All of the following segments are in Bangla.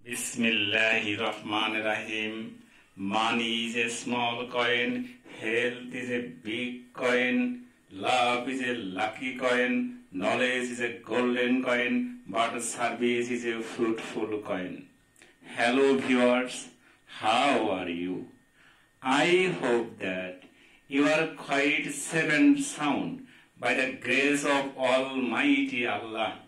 Bismillahirrahmanirrahim. Money is a small coin, health is a big coin, love is a lucky coin, knowledge is a golden coin, but service is a fruitful coin. Hello viewers, how are you? I hope that you are quite safe and sound by the grace of Almighty Allah.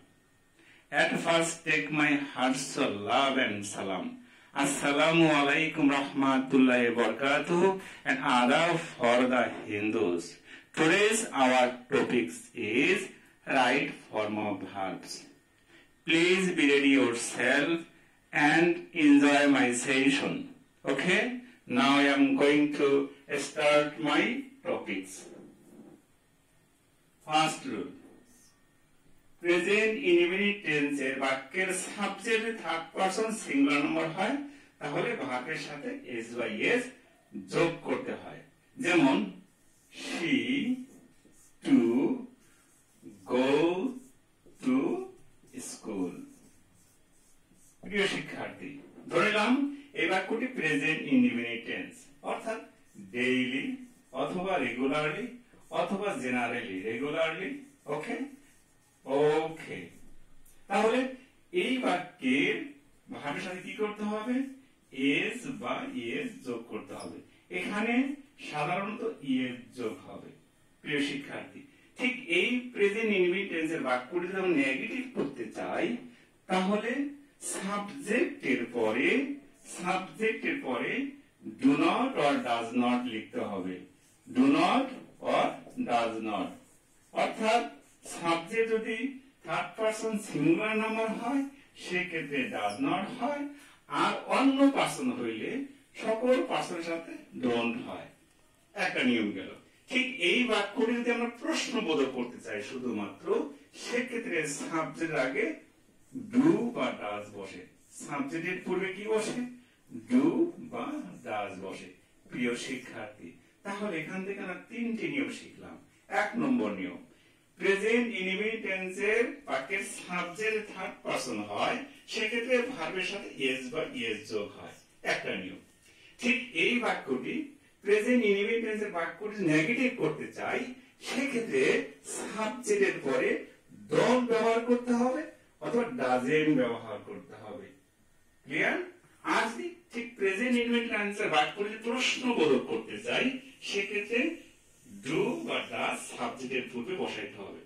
At first, take my heart's love and salam. Assalamu alaikum rahmatullahi barakatuh and adab for the Hindus. Today's our topic is right form of verbs. Please be ready yourself and enjoy my session. Okay? Now I am going to start my topics. First rule. Present indefinite টেন্সের বাক্যের সাবজেক্টে থার্ড পারসন সিঙ্গুলার নাম্বার হয় তাহলে ভার্বের সাথে এস বাই এস যোগ করতে হয়। যেমন she to go to school। প্রিয় শিক্ষার্থী, ধরে নিলাম এই বাক্যটি প্রেজেন্ট ইনডিফিনিট টেন্স, অর্থাৎ ডেইলি অথবা রেগুলারলি অথবা জেনারেলি রেগুলারলি। ওকে ওকে, তাহলে এই বাক্যের ভার্বের সাথে কি করতে হবে? এস বা ইএস যোগ করতে হবে। এখানে সাধারণত ইএস যোগ হবে। প্রিয় শিক্ষার্থী, ঠিক এই প্রেজেন্ট ইনডিফিনিট টেন্সের বাক্যটি যদি আমরা নেগেটিভ করতে চাই তাহলে সাবজেক্টের পরে do not or does not লিখতে হবে। Do not or does not, অর্থাৎ সাবজেক্ট যদি থার্ড পারসন সিঙ্গুলার নাম্বার হয় সেক্ষেত্রে ডাজ নট হয়, আর অন্য পারসন হইলে সকল পারসনের সাথে ডোন্ট হয়। একটা নিয়ম গেল। ঠিক এই বাক্যটি যদি আমরা প্রশ্নবোধক করতে চাই শুধুমাত্র, সেক্ষেত্রে সাবজেক্টের আগে ডু বা ডাজ বসে। সাবজেক্টের পূর্বে কি বসে? ডু বা ডাজ বসে। প্রিয় শিক্ষার্থী, তাহলে এখান থেকে আমরা তিনটি নিয়ম শিখলাম। এক নম্বর নিয়ম, প্রেজেন্ট ইনডিফিনিট টেন্সের বাক্যের সাবজেক্ট থার্ড পারসন হয় সেক্ষেত্রে ভার্বের সাথে এস বা ইএস যোগ হয়। একটা নিয়ম। ঠিক এই বাক্যটি প্রেজেন্ট ইনডিফিনিট টেন্সের বাক্যটি নেগেটিভ করতে চাই সেক্ষেত্রে সাবজেক্টের পরে ডোন্ট ব্যবহার করতে হবে অথবা ডাজেন্ট ব্যবহার করতে হবে। ক্লিয়ার? আর যদি ঠিক প্রেজেন্ট ইনডিফিনিট টেন্সের বাক্যটি প্রশ্নবোধক করতে চাই সেক্ষেত্রে ডু বা ডাজ সাবজেক্টের পূর্বে বসাইতে হবে।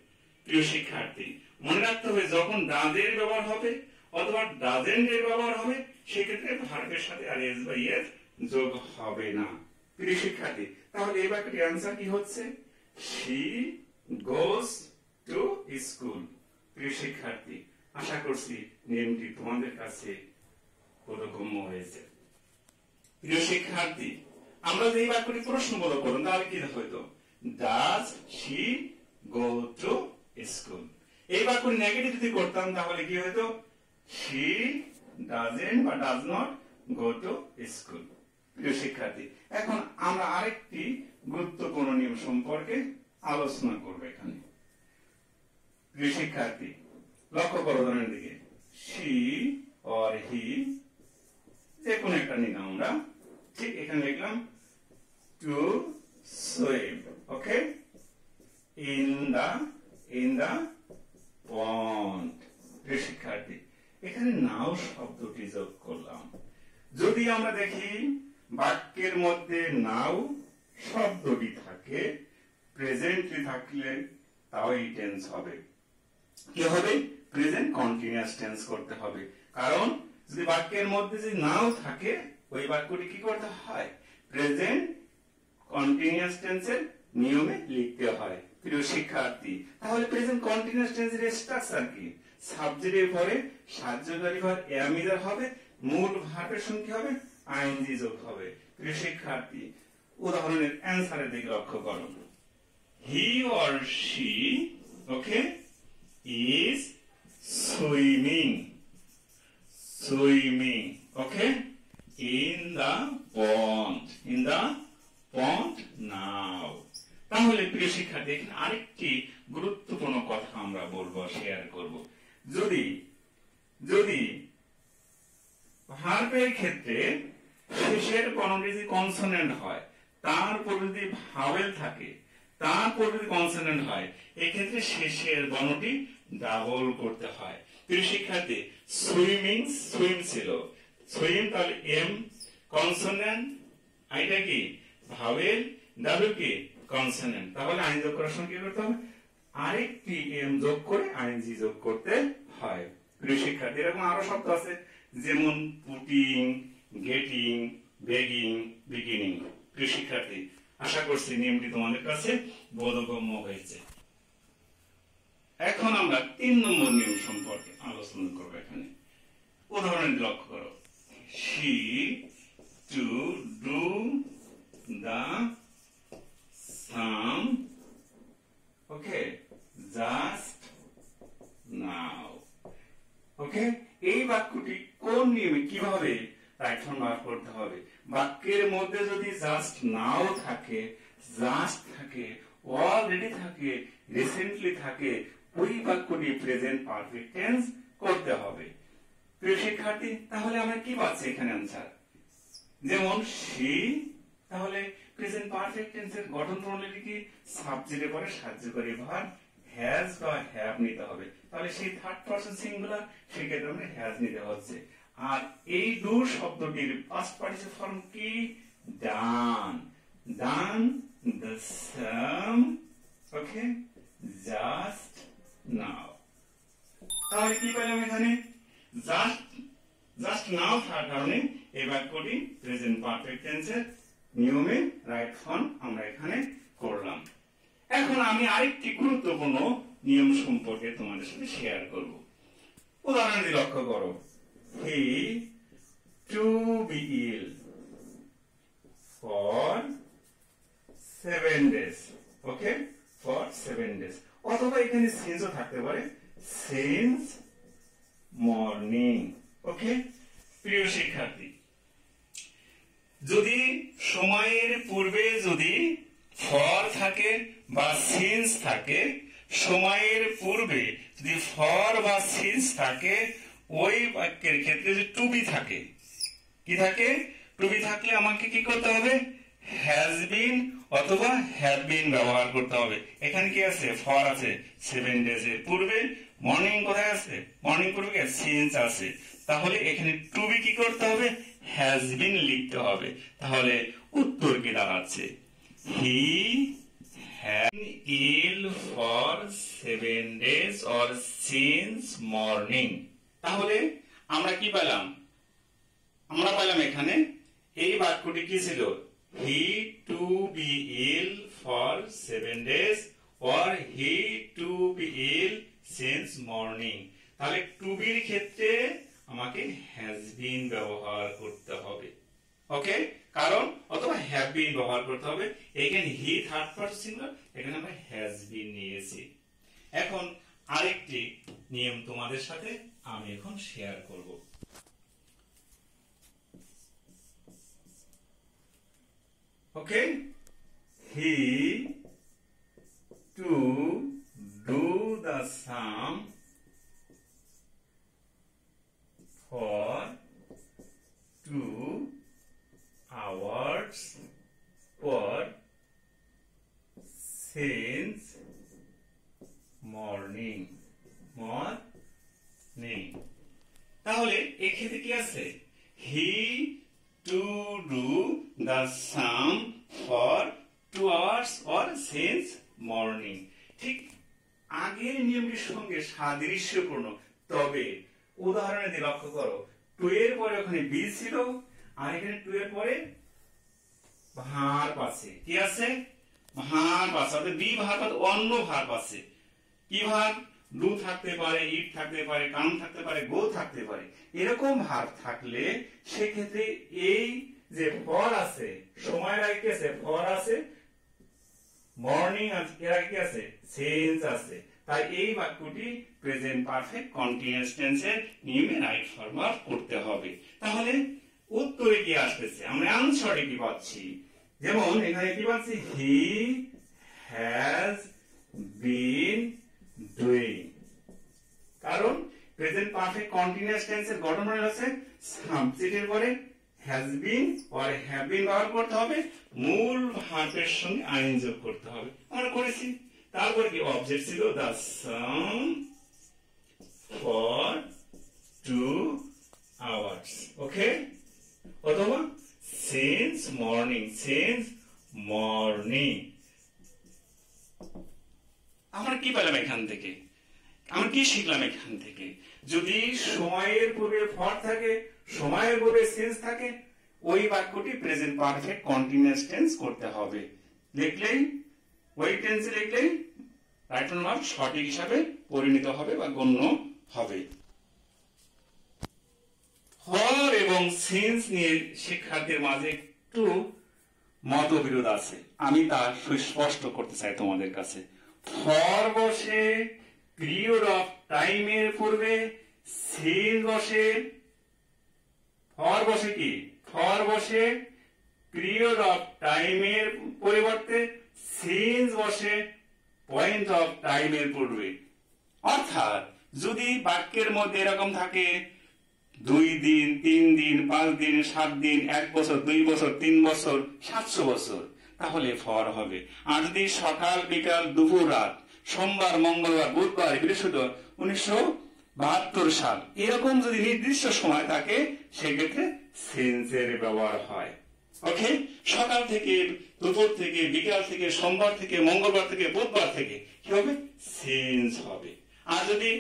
প্রিয় শিক্ষার্থী, মনে রাখতে হবে যখন ডাজের ব্যবহার হবে অথবা ডাজেন্টের ব্যবহার হবে সেক্ষেত্রে ভার্বের সাথে আর এস বা ইএস যোগ হবে না। প্রিয় শিক্ষার্থী, তাহলে এই বাক্যটির অ্যান্সার কি হচ্ছে? she goes to school। প্রিয় শিক্ষার্থী, আশা করছি নিয়মটি তোমাদের কাছে বোধগম্য হয়েছে। প্রিয় শিক্ষার্থী, আমরা যে বাক্যটি প্রশ্নবোধক করলাম তাহলে কি হইতো? Does she go to school? এই বাক্যটি নেগেটিভ যদি করতাম তাহলে কি হইতো? she doesn't বা does not go to school। প্রিয় শিক্ষার্থী, এখন আমরা আরেকটি গুরুত্বপূর্ণ নিয়ম সম্পর্কে আলোচনা করব এখানে। প্রিয় শিক্ষার্থী, লক্ষ্য করো উদাহরণের দিকে। she or he যে কোনো একটা নিলাম আমরা, ঠিক এখানে লিখলাম to swim, okay, in the pond। প্রিয় শিক্ষার্থী, এখানে নাও শব্দটি যোগ করলাম। যদি আমরা দেখি বাক্যের মধ্যে নাও শব্দটি থাকে, প্রেজেন্টলি থাকলে তাও এই টেন্স হবে। কি হবে? প্রেজেন্ট কন্টিনিউয়াস টেন্স করতে হবে। কারণ যদি বাক্যের মধ্যে যদি নাও থাকে ওই বাক্যটি কি করতে হয়? প্রেজেন্ট কন্টিনিউয়াস টেন্সের নিয়মে লিখতে হয়। প্রিয় শিক্ষার্থী, তাহলে প্রেজেন্ট কন্টিনিউয়াস টেন্সের স্ট্রাকচার কি? সাবজেক্টের পরে সাহায্যকারী ভার্ব am is হবে, মূল ভার্বের সঙ্গে কি হবে? আইএনজি যোগ হবে। প্রিয় শিক্ষার্থী, উদাহরণের অ্যানসারের দিকে লক্ষ্য করো। he or she, okay, is swimming, okay, in the pond now। তাহলে প্রিয় শিক্ষার্থী, এখানে আরেকটি গুরুত্বপূর্ণ কথা আমরা বলবো, শেয়ার করব। যদি ভার্বের ক্ষেত্রে শেষের বর্ণটি যদি কনসোনেন্ট হয়, তারপর যদি ভাওয়েল থাকে, তারপর যদি কনসোনেন্ট হয়, এক্ষেত্রে শেষের বর্ণটি ডাবল করতে হয়। প্রিয় শিক্ষার্থী, সুইমিং সুইম ছিল, সুইম তাহলে এম কনসোনেন্ট, এটা কি ভাওয়েল, ডাবল কি কনসোনেন্ট। তাহলে আইন যোগ করার সময় কি করতে হবে, আরেকটি এম যোগ করে আইএনজি যোগ করতে হয়। প্রিয় শিক্ষার্থী, এরকম আরো শব্দ আছে, যেমন পুটিং, গেটিং, বেগিং, বিগিনিং। প্রিয় শিক্ষার্থী, আশা করছি নিয়মটি তোমাদের কাছে বোধগম্য হয়েছে। এখন আমরা 3 নম্বর নিয়ম সম্পর্কে আলোচনা করব। এখানে উদাহরণ লক্ষ্য করো, she to do the sum, okay, just now, okay। এই বাক্যটি কোন নিয়মে কিভাবে রাইট ফর্ম ব্যবহার করতে হবে? বাক্যের মধ্যে যদি জাস্ট নাও থাকে, জাস্ট থাকে, অলরেডি থাকে, রিসেন্টলি থাকে, ওই বাক্যটি প্রেজেন্ট পারফেক্ট টেন্স করতে হবে। প্রিয় শিক্ষার্থী, তাহলে আমরা কি পাচ্ছি এখানে আনসার? যেমন she, তাহলে প্রেজেন্ট পারফেক্ট টেন্সের গঠন প্রণালী কি? সাবজেক্টের পরে সাহায্যকারী ভার্ব হ্যাজ বা হ্যাভ নিতে হবে। তাহলে সেই থার্ড পারসন সিঙ্গুলার, সেক্ষেত্রে আমরা হ্যাজ নিতে হচ্ছে। আর এই ডু শব্দটির পাস্ট পার্টিসিপল ফর্ম কি? Done, done the sum, okay, just now. তাহলে কি পেলাম এখানে? জাস্ট নাও থাকার কারণে এই বাক্যটি প্রেজেন্ট পারফেক্ট টেন্সের নিয়মে রাইট ফর্ম আমরা এখানে করলাম। এখন আমি আরেকটি গুরুত্বপূর্ণ নিয়ম সম্পর্কে তোমাদের সাথে শেয়ার করব। উদাহরণটি লক্ষ্য করো, he to be ill for 7 days, okay, for 7 days, অথবা এখানে সিন্সও থাকতে পারে, since morning, ওকে। প্রিয় শিক্ষার্থী, যদি সময়ের পূর্বে যদি ফর থাকে বা সিন্স থাকে, সময়ের পূর্বে যদি ফর বা সিন্স থাকে, ওই বাক্যের ক্ষেত্রে যদি টু বি থাকে, কি থাকে? টু বি থাকলে আমাকে কি করতে হবে? হ্যাজ বিন অথবা হ্যাভ বিন ব্যবহার করতে হবে। এখানে কি আছে? ফর আছে 7 ডেজ এর পূর্বে, মর্নিং কোথায় আছে? মর্নিং পূর্বে সিন্স আছে, তাহলে এখানে টু বি কি করতে হবে? হ্যাজ বিন লিখতে হবে। তাহলে উত্তর কি দাঁড়াচ্ছে? হি had ill for 7 days or since morning। তাহলে আমরা কি পেলাম? আমরা পেলাম এখানে এই বাক্যটি কি ছিল? he to be ill for 7 days or he to be ill since morning। তাহলে টু বির ক্ষেত্রে আমাকে has been ব্যবহার করতে হবে, ওকে, কারণ অথবা হ্যাভ বিন ব্যবহার করতে হবে। এখানে হি থার্ড পারসন সিঙ্গুলার, এখানে আমরা হ্যাজ বিন নিয়েছি। এখন আরেকটি নিয়ম তোমাদের সাথে আমি এখন শেয়ার করব। Okay, he to do the sum for 2 hours per since morning। তাহলে এক্ষেত্রে কি আছে? He to do the sum for 2 hours or since morning। ঠিক আগের নিয়মটির সঙ্গে সাদৃশ্যপূর্ণ, তবে উদাহরণে দিয়ে লক্ষ্য করো, টু এর পরে ওখানে বি ছিল, আর এখানে টু এর পরে ভার্ব আছে। কি আছে? ভার্ব আছে, অর্থাৎ বি ভার্ব অন্য ভার্ব আছে। কি ভার্ব? ডু থাকতে পারে, ইট থাকতে পারে, কাম থাকতে পারে, গো থাকতে পারে। এরকম ভার্ব থাকলে সেক্ষেত্রে এই যে ফর আছে, সময়ের আগে কি আছে? ফর আছে, মর্নিং আছে, এর আগে কি আছে? সিন্স আছে। তাই এই বাক্যটি প্রেজেন্ট পারফেক্ট কন্টিনিউয়াস টেন্সের নিয়মে রাইট ফর্ম করতে হবে। তাহলে উত্তরে কি আসতেছে? আমরা আনসারে কি পাচ্ছি? যেমন এখানে কি পাচ্ছি? হি হ্যাজ বিন ডুইং, কারণ প্রেজেন্ট পারফেক্ট কন্টিনিউয়াস টেন্সের গঠন হচ্ছে সাবজেক্টের পরে has been or have been ব্যবহার করতে হবে, মূল ভার্বের সঙ্গে আইন যোগ করতে হবে। আমরা করেছি। তারপরে কি অবজেক্ট ছিল দ্য সাম ফর 2 hours, ওকে, অথবা সিন্স মর্নিং। আমরা কি পেলাম এখান থেকে? আমরা কি শিখলাম এখান থেকে? যদি সময়ের পূর্বে ফর থাকে, সময়ের পূর্বে সিন্স থাকে, ওই বাক্যটি প্রেজেন্ট পারফেক্ট কন্টিনিউয়াস টেন্স করতে হবে। লিখলেই ওই টেন্সে লিখলেই রাইট হ্যান্ড ভার্ব সঠিক হিসাবে পরিণত হবে বা গণ্য হবে। ফর এবং সিন্স নিয়ে শিক্ষার্থীর মাঝে একটু মতবিরোধ আছে, আমি তা সুস্পষ্ট করতে চাই তোমাদের কাছে। ফর বসে পিরিয়ড অফ টাইমের পূর্বে, সিন্স বসে, ফর বসে কি? ফর বসে পিরিয়ড অফ টাইমের পরিবর্তে সিন্স বসে পয়েন্ট অফ টাইমের পূর্বে। অর্থাৎ যদি বাক্যের মধ্যে এরকম থাকে 2 দিন, 3 দিন, 5 দিন, 7 দিন, 1 বছর, 2 বছর, 3 বছর, 700 বছর, তাহলে ফর হবে। আর যদি সকাল, বিকাল, দুপুর, রাত, সোমবার, মঙ্গলবার, বুধবার, বৃহস্পতিবার, 1972 সাল, এরকম যদি নির্দিষ্ট সময় থাকে সেক্ষেত্রে সিন্সের ব্যবহার হয়। ওকে, সকাল থেকে, দুপুর থেকে, বিকাল থেকে, সোমবার থেকে, মঙ্গলবার থেকে, বুধবার থেকে কি হবে? সিন্স হবে। আর যদি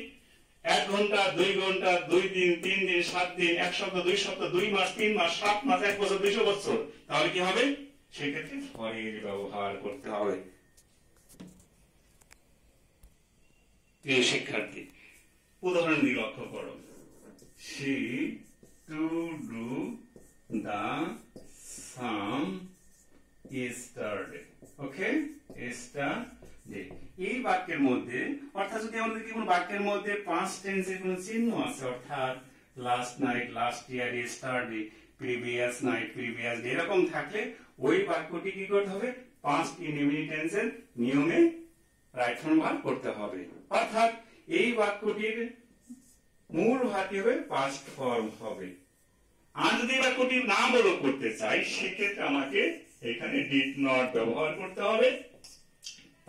1 ঘন্টা, 2 ঘন্টা, 2 দিন, 3 দিন, 7 দিন, 1 সপ্তাহ, 2 সপ্তাহ, 2 মাস, 3 মাস, 7 মাস, 1 বছর, 200 বছর, তাহলে কি হবে? সেক্ষেত্রে ফরের ব্যবহার করতে হবে। প্রিয় শিক্ষার্থী, উদাহরণ দিয়ে লক্ষ্য করো। She to do the sum yesterday, okay, yesterday। এই বাক্যের মধ্যে, অর্থাৎ যদি আমাদের কি কোন বাক্যের মধ্যে পাস্ট টেন্সের কোন চিহ্ন আছে, অর্থাৎ last night, last year, yesterday, previous night, previous day, এরকম থাকলে ওই বাক্যটি কি করতে হবে? পাস্ট ইনডিফিনিট টেন্সের নিয়মে রাইট হ্যান্ড ভার্ব করতে হবে। অর্থাৎ এই বাক্যটির মূল ভার্ব হবে পাস্ট ফর্ম হবে। আর যদি বাক্যটি না বড় করতে চাই সেক্ষেত্রে আমাকে এখানে ডিড নট ব্যবহার করতে হবে,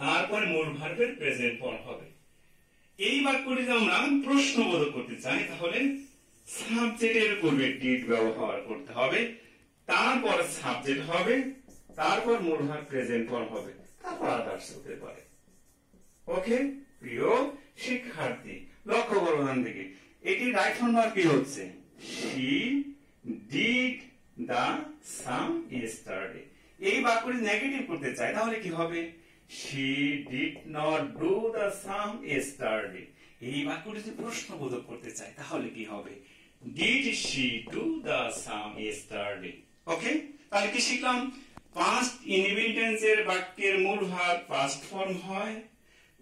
তারপরে মূল ভার্বের প্রেজেন্ট ফর্ম হবে। এই বাক্যটি যদি আমরা প্রশ্নবোধক করতে চাই তাহলে সাবজেক্টের পূর্বে ডিড ব্যবহার করতে হবে, তারপর সাবজেক্ট হবে, তারপর মূল ভার্ব প্রেজেন্ট ফর্ম হবে, তারপর আদার্স হতে পারে। ওকে, প্রিয় শিক্ষার্থী, লক্ষ্য করো এখান থেকে, এটি রাইট হ্যান্ড ভার্ব কি হচ্ছে? She did the sum yesterday। এই বাক্যটি নেগেটিভ করতে চাই তাহলে কি হবে? She did not do the sum yesterday। এই বাক্যটি যদি প্রশ্নবোধক করতে চাই তাহলে কি হবে? Did she do the sum yesterday? ওকে, তাহলে কি শিখলাম? পাস্ট ইনডিফিনিট টেন্সের বাক্যের মূল ভার্ব পাস্ট ফর্ম হয়,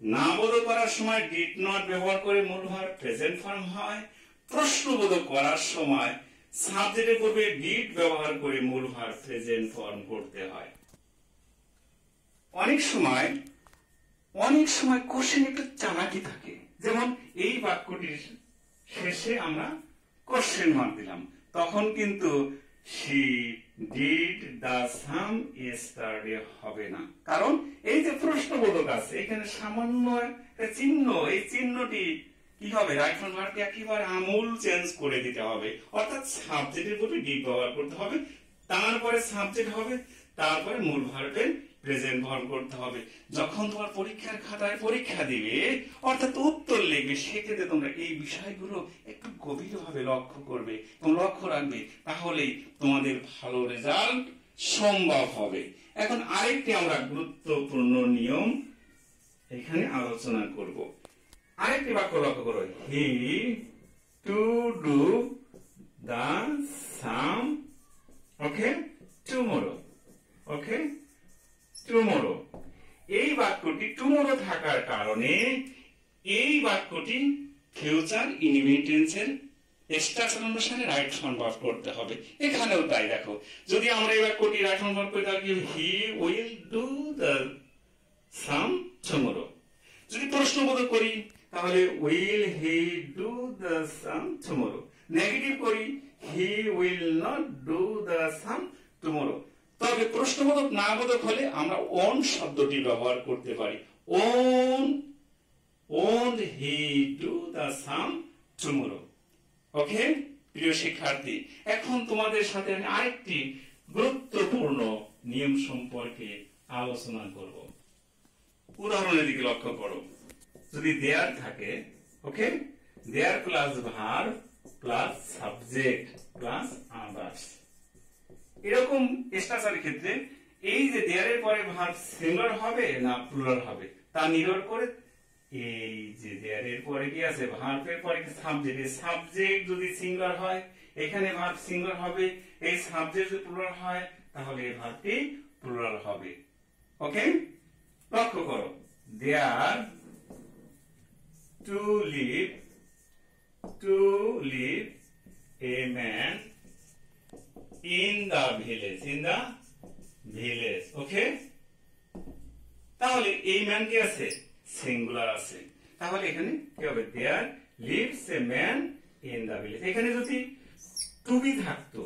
না বোধক করার সময় ডিড নট ব্যবহার করে মূল ভার্ব প্রেজেন্ট ফর্ম হয়, প্রশ্নবোধক করার সময় সাবজেক্টের পূর্বে ডিড ব্যবহার করে মূল ভার্ব প্রেজেন্ট ফর্ম করতে হয়। অনেক সময় কোশ্চেন একটু চালাকি থাকে, যেমন এই বাক্যটির শেষে আমরা কোশ্চেন মার্ক দিলাম, তখন কিন্তু she did the sum yesterday হবে না, কারণ এই যে প্রশ্নবোধক আছে এখানে সামান্য একটা চিহ্ন, এই চিহ্নটি কি হবে? রাইট হ্যান্ড ভার্বকে একেবারে আমূল চেঞ্জ করে দিতে হবে। অর্থাৎ সাবজেক্টের পূর্বে ডিড ব্যবহার করতে হবে, তারপরে সাবজেক্ট হবে, তারপরে মূল ভার্বের প্রেজেন্ট ফর্ম করতে হবে। যখন তোমার পরীক্ষার খাতায় পরীক্ষা দিবে, অর্থাৎ উত্তর লিখবে, সেক্ষেত্রে তোমরা এই বিষয়গুলো একটু গভীরভাবে লক্ষ্য করবে এবং লক্ষ্য রাখবে, তাহলেই তোমাদের ভালো রেজাল্ট সম্ভব হবে। এখন আরেকটি আমরা গুরুত্বপূর্ণ নিয়ম এখানে আলোচনা করব। আরেকটি বাক্য লক্ষ্য করো, he to do the sum, okay, tomorrow, okay, tomorrow. এই বাক্যটি টুমরো থাকার কারণে এই বাক্যটি ফিউচার ইনডিফিনিট টেন্সের স্ট্রাকচার অনুসারে রাইট হ্যান্ড ভার্ব করতে হবে। এখানেও তাই দেখো, যদি আমরা এই বাক্যটি রাইট হ্যান্ড ভার্ব করি তাহলে he will do the sum tomorrow. যদি প্রশ্নবোধক করি তাহলে will he do the sum tomorrow, negative করি he will not do the sum tomorrow. তবে প্রশ্নবোধক না বোধক হলে আমরা ওন শব্দটি ব্যবহার করতে পারি। Won't he do the sum tomorrow. Okay প্রিয় শিক্ষার্থী, এখন তোমাদের সাথে আমি আরেকটি গুরুত্বপূর্ণ নিয়ম সম্পর্কে আলোচনা করব। উদাহরণের দিকে লক্ষ্য করো। যদি দেয়ার থাকে, okay, there plus verb plus subject plus others, এরকম স্ট্রাকচারের ক্ষেত্রে এই যে দেয়ারের পরে ভার্ব সিঙ্গুলার হবে না প্লুরাল হবে তা নির্ভর করে এই যে দেয়ারের পরে কি আছে, ভার্বের পরে কি সাবজেক্ট, সাবজেক্ট যদি সিঙ্গুলার হয় এখানে ভার্ব সিঙ্গুলার হবে, এই সাবজেক্ট যদি প্লুরাল হয় তাহলে এই ভার্বটি প্লুরাল হবে। ওকে, লক্ষ্য করো, there to live a man in the village, okay. তাহলে এই ম্যান কি আছে, সিঙ্গুলার আছে, তাহলে এখানে কি হবে, there lives a man in the village. এখানে যদি টু বি থাকতো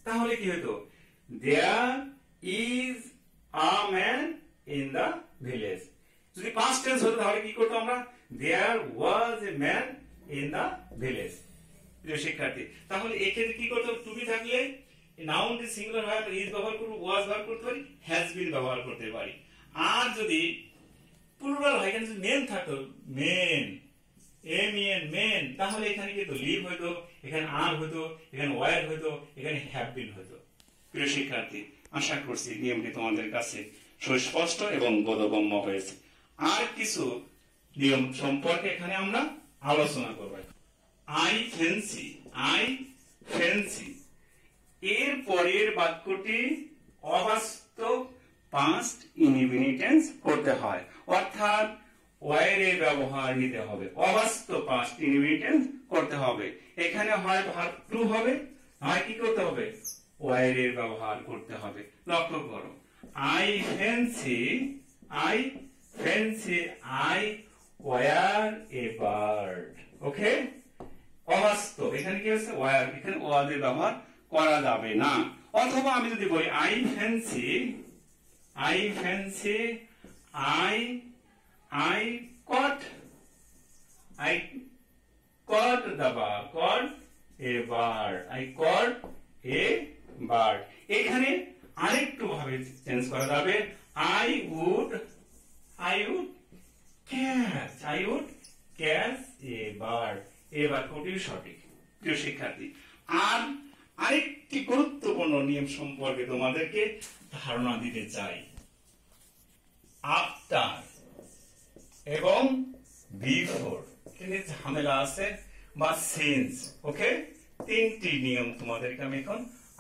তাহলে কি হতো, there is a man in the village. যদি পাস্ট টেন্স হতো তাহলে কি করতো আমরা, there was a man in the village. প্রিয় শিক্ষার্থী, তাহলে এক্ষেত্রে কি করতে হবে, টু বি থাকলে নাউন যদি সিঙ্গুলার হয় আমরা ইজ ব্যবহার করব, ওয়াজ ব্যবহার করতে পারি, হ্যাজ বিন ব্যবহার করতে পারি। আর যদি প্লুরাল হয়, এখানে যদি মেন থাকতো, মেন মেন, তাহলে এখানে কিন্তু লিভ হইতো, এখানে আর হইতো, এখানে ওয়ার হইতো, এখানে হ্যাভ বিন হইতো। প্রিয় শিক্ষার্থী, আশা করছি নিয়মটি তোমাদের কাছে সুস্পষ্ট এবং বোধগম্য হয়েছে। আর কিছু নিয়ম সম্পর্কে এখানে আমরা আলোচনা করব। I fancy এর পরের বাক্যটি অবাস্তব পাস্ট ইনডিফিনিট করতে হয়, অর্থাৎ ওয়ার এর ব্যবহার নিতে হবে, অবাস্তব পাস্ট ইনডিফিনিট করতে হবে। এখানে হয় ভার্ব টু হবে, হয় কি করতে হবে, ওয়ার এর ব্যবহার করতে হবে। লক্ষ্য করো, I fancy I wear a bird, ওকে। অবাস্তব, এখানে কি হচ্ছে, ওয়ার, এখানে ওয়াদের ব্যবহার করা যাবে না। অথবা আমি যদি বলি I fancy I caught a bird, এখানে আরেকটু ভাবে চেঞ্জ করা যাবে, I would catch a bird, এই বাক্যটি সঠিক। প্রিয় শিক্ষার্থী, আর আরেকটি গুরুত্বপূর্ণ নিয়ম সম্পর্কে তোমাদেরকে ধারণা দিতে চাই। আফটার এবং বিফোর এখানে ঝামেলা আছে বা সিন্স, ওকে। তিনটি নিয়ম তোমাদেরকে আমি এখন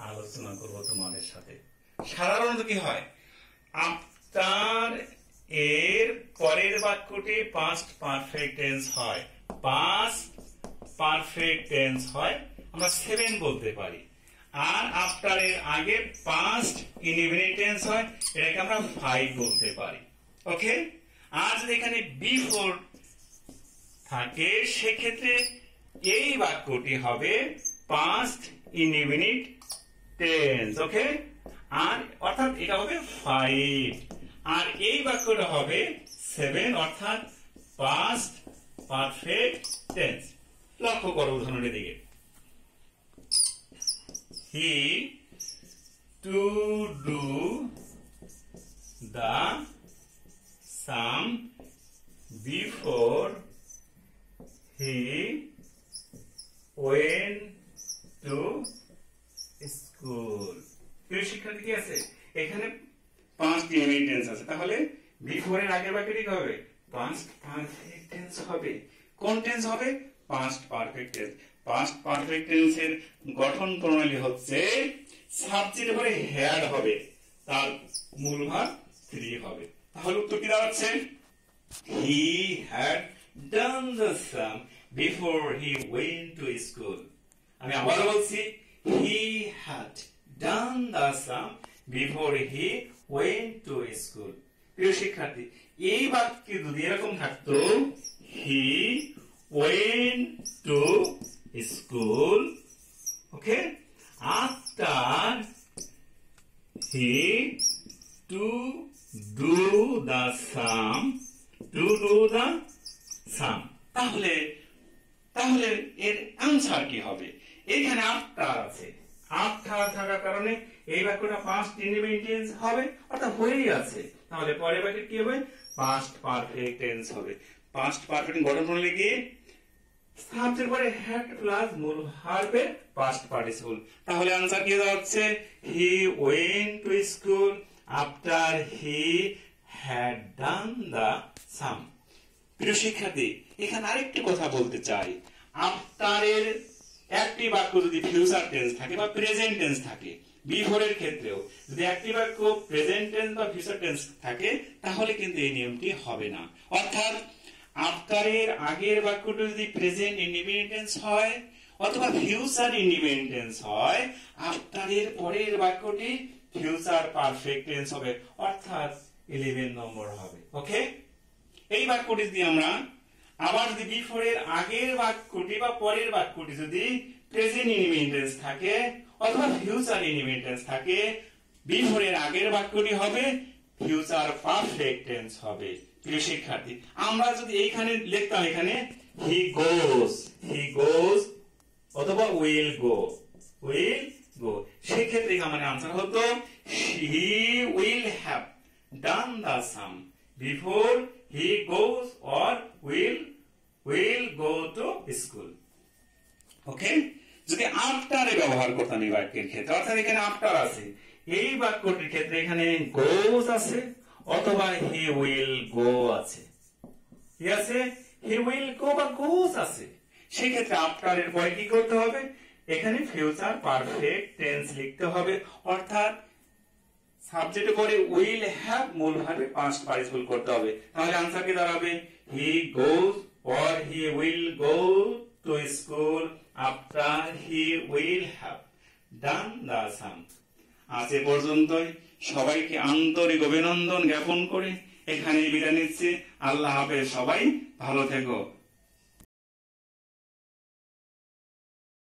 আলোচনা করব তোমাদের সাথে। সাধারণত কি হয়, আফটার এর পরের বাক্যটি পাস্ট পারফেক্ট টেন্স হয়, পাস্ট পারফেক্ট টেন্স হয়, আমরা 7 বলতে পারি। আর আফটার এর আগে পাস্ট ইনডিফিনিট টেন্স হয়, এটাকে আমরা 5 বলতে পারি, ওকে। আর যদি এখানে বিফোর থাকে সেক্ষেত্রে এই বাক্যটি হবে পাস্ট ইনডিফিনিট টেন্স, ওকে। আর অর্থাৎ এটা হবে 5, আর এই বাক্যটা হবে 7, অর্থাৎ পাস্ট পারফেক্ট টেন্স। লক্ষ্য করো উদাহরণের দিকে, he to do the sum before he went to school. প্রিয় শিক্ষার্থী, কি আছে এখানে পাস্ট ইনডিফিনিট টেন্স আছে, তাহলে বিফোর এর আগের বাক্যটি কি হবে, পাস্ট পারফেক্ট টেন্স হবে। কোন টেন্স হবে, past perfect tense. Past perfect টেন্সের গঠন প্রণালী হচ্ছে সাবজেক্টের পরে হ্যাড হবে, তার মূল ভার্ব 3 হবে। তাহলে উত্তর কি দাঁড়াচ্ছে, he had done the sum before he went to school। আমি আবার বলছি, he had done the sum before he went to school। প্রিয় শিক্ষার্থী, এই বাক্যে যদি এরকম থাকতো he went to school, okay, after he to do the sum, তাহলে এর আনসার কি হবে? এখানে আফটার আছে, আফটার থাকার কারণে এই বাক্যটা পাস্ট ইন্ডিপেন্ডেন্ট টেন্স হবে, অর্থাৎ হয়েই আছে। তাহলে পরের বাক্যে কি হবে? পাস্ট পারফেক্ট টেন্স হবে। পাস্ট পারফেক্ট গঠন করলে কি সাবজেক্ট পরে হ্যাড প্লাস মূল ভার্বের পাস্ট পার্টিসিপল। তাহলে आंसर কি হচ্ছে? He went to school after he had done the sum. প্রিয় শিক্ষার্থী, এখানে আরেকটি কথা বলতে চাই। আফটারের একটি বাক্য যদি ফিউচার টেন্স থাকে বা প্রেজেন্ট টেন্স থাকে, বিফোর এর ক্ষেত্রেও যদি একটি বাক্য প্রেজেন্ট টেন্স বা ফিউচার টেন্স থাকে, তাহলে কিন্তু এই নিয়মটি হবে না। অর্থাৎ আফটারের আগের বাক্যটি যদি প্রেজেন্ট ইন্ডিপেন্ডেন্ট টেন্স হয় অথবা ফিউচার ইন্ডিপেন্ডেন্ট টেন্স হয়, আফটারের পরের বাক্যটি ফিউচার পারফেক্ট টেন্স হবে, অর্থাৎ 11 নম্বর হবে। ওকে, এই বাক্যটি যদি আমরা আবার যদি বিফোর এর আগের বাক্যটি বা পরের বাক্যটি যদি প্রেজেন্ট ইন্ডিপেন্ডেন্ট টেন্স থাকে অথবা ফিউচার ইন্ডিপেন্ডেন্ট টেন্স থাকে, বিফোর এর আগের বাক্যটি হবে ফিউচার পারফেক্ট টেন্স হবে। প্রিয় শিক্ষার্থী, আমরা যদি এইখানে লিখতাম এখানে হি গোজ অথবা উইল গো, সেক্ষেত্রে আমার আনসার হতো he will have done the sum before he goes or will go to school. Okay, যদি আফটারে ব্যবহার করতাম এই বাক্যের ক্ষেত্রে, অর্থাৎ এখানে আফটার আছে, এই বাক্যটির ক্ষেত্রে এখানে গোজ আছে অথবা হি উইল গো আছে, ঠিক আছে, হি উইল গো বা গোজ আছে, সেই ক্ষেত্রে আফটারের পরে কি করতে হবে? এখানে ফিউচার পারফেক্ট টেন্স লিখতে হবে, অর্থাৎ সাবজেক্টের পরে উইল হ্যাভ মূল ভাবে পাস্ট পার্টিসিপল করতে হবে। তাহলে आंसर কি দাঁড়াবে? He goes or he will go to school after he will have done the sum. আজ এ পর্যন্তই। সবাইকে আন্তরিক অভিনন্দন জ্ঞাপন করে এখানে বিদায় নিচ্ছি। আল্লাহ হাফেজ, সবাই ভালো থেকো।